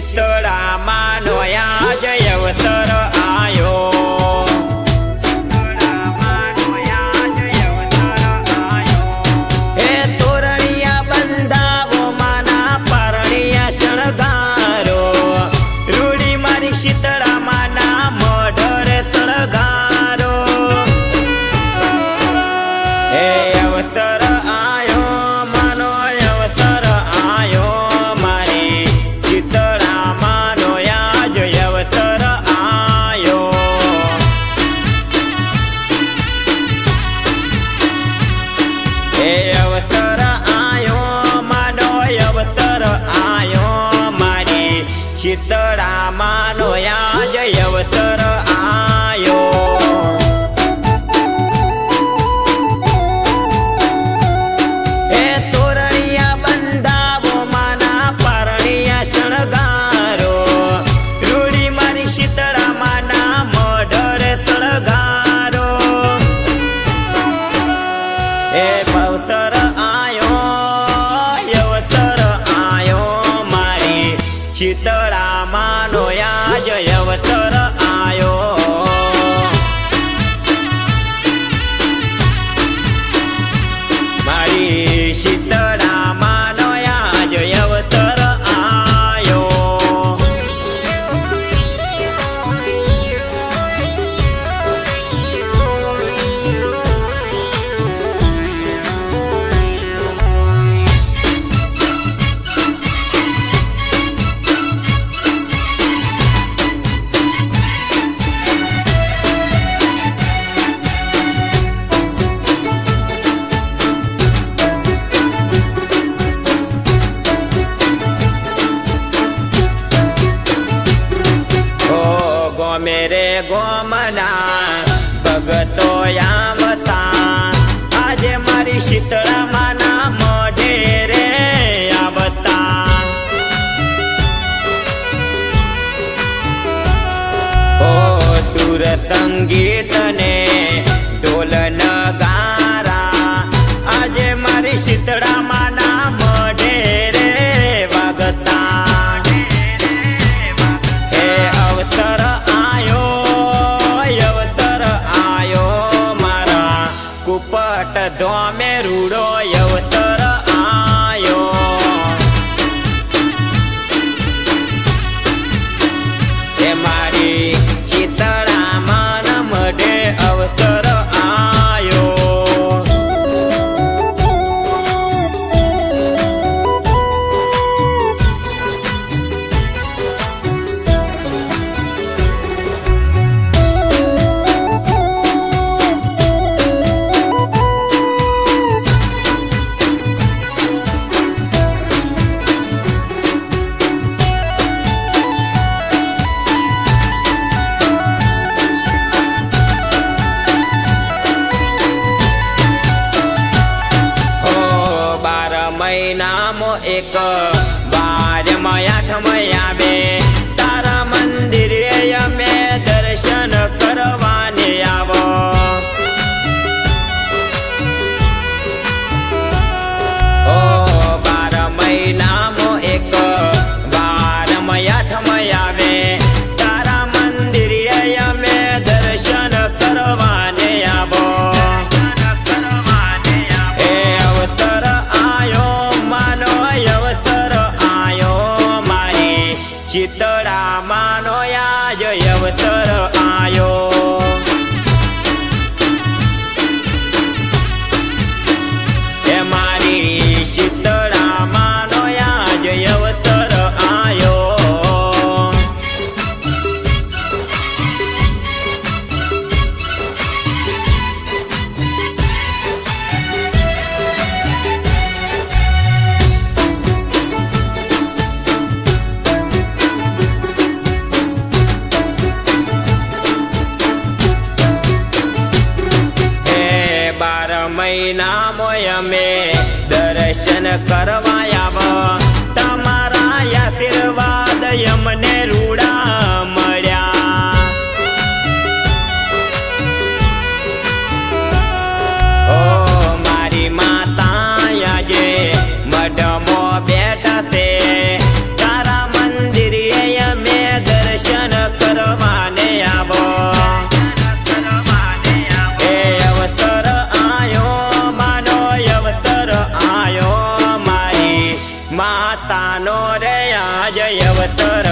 શીતળામાંનો આજ અવસર આયો। હે તોરણિયા બંધાવો માના પરણિયા શણગારો, રૂડી મારી શીતળામાંના મોઢરે સળગારો। હે અવસર આયો માનો અવસર આયો, મારી શીતળામાંનો આજ અવસર આયો। હે અવસર આયો માનો અવસર આયો, મારી શીતળામાંનો આજ અવસર આયો। હે તોરણિયા બંધાવો માના પરણિયા શણગારો, રૂડી મારી શીતળામાંના મોઢરે સળગારો। હે અવસર આયો અવસર આયો, મારી શીતળામાંનો આજ અવસર આયો। મારી શીતળામાંનો આજ અવસર આયો। મેરે ગોમના ભગતો આવતા, આજે મારી શીતળામાંના મોઢે રે આવતા। ઓ સુર સંગીત ને ઢોલ નગારા, આજે મારી શીતળામાંના મોઢે રે વાગતા। હે અવસર કુપટ ધોમે રૂડો અવસર આયો। હે મારી શીતળામાંના મોઢે અવસર આયો। મહિનામાં એક બારમાં આઠમાં આવે, તારા મંદિરે અમે દર્શન કરવાને આવો। ઓ 12 મહિનામાં એક બારમાં આઠમાં આવે, તારા મંદિરે અમે દર્શન કરવાને આવો। હે અવસર આયો માનો અવસર આયો, મારી શીતળામાંનો આજ અવસર આયો। હે મારી શીતળામાંનો આજ અવસર આયો। મહિનામાં અમે દર્શન કરવા આવો, તમારા આશીર્વાદ અમને રૂડા મળ્યા। ઓ મારી માતા આજે મઢમાં બેઠા છે, તારા મંદિરે માતાનો રે આજ અવસર